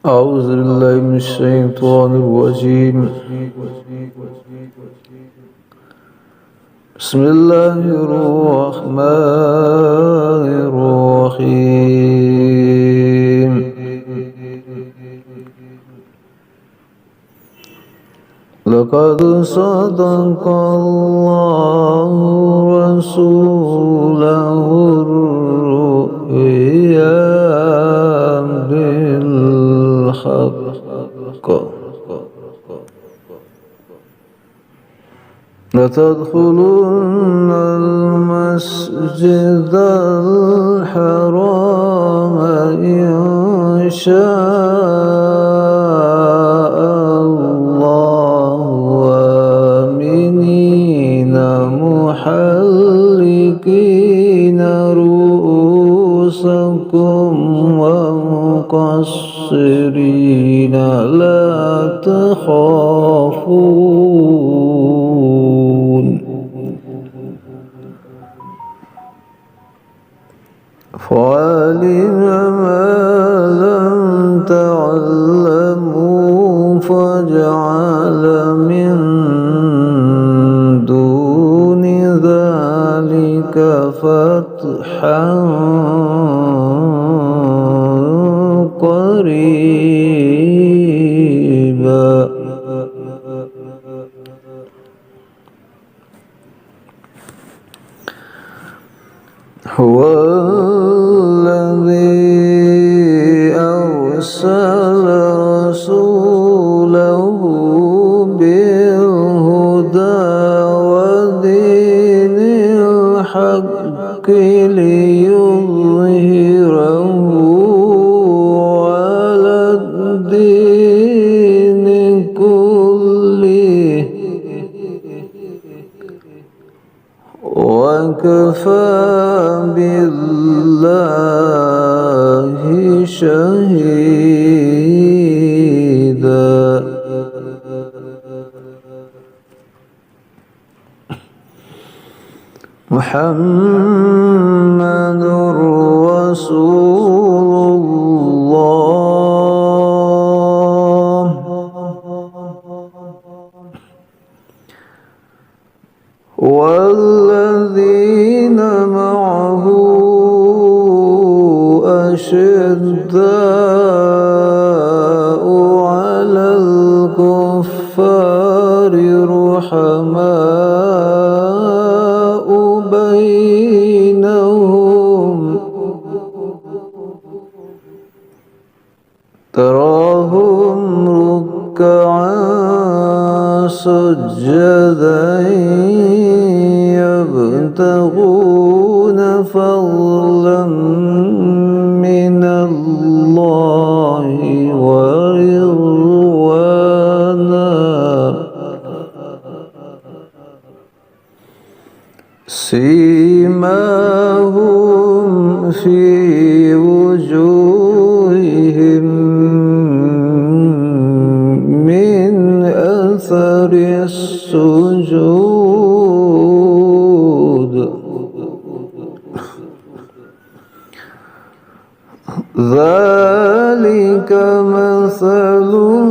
أعوذ بالله من الشيطان الرجيم. بسم الله الرحمن الرحيم. لقد صدق الله رسوله الرؤيا بالحق لتدخلن المسجد الحرام إن شاء الله آمنين محلقين رؤوسكم ومقصرين لا تخافون فعلم ما لم تعلموا فجعل من دون ذلك فتحا قريبا. هو الذي أرسل رسوله بالهدى ودين الحق ليظهره على الدين كله وكفى بالله شهيدا. محمد رسول الله والذين معه أشداء على الكفار رحماء بينهم تراهم ركعا سجدا يبتغون فضلا من الله ورضوانا سيماهم في وجوههم من أثر السجود ذلك مثلهم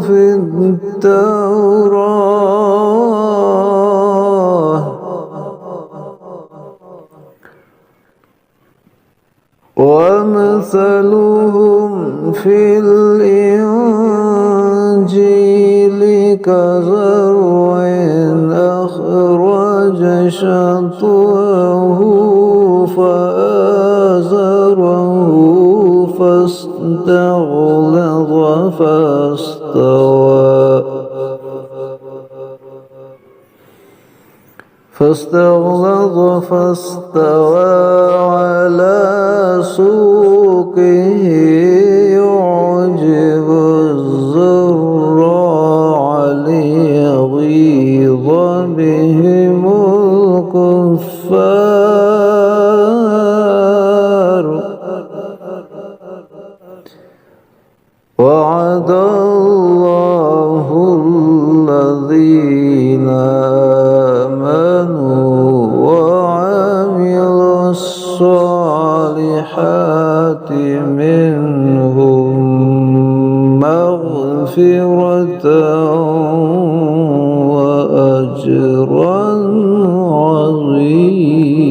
في التوراة ومثلهم في الإنجيل كزرع أخرج شطأه فآزره فاستغلظ فاستوى على سوقه يعجب الزراع ليغيظ بهم الكفار وعد الله الذين آمنوا وعملوا الصالحات منهم مغفرة وأجرا عظيما.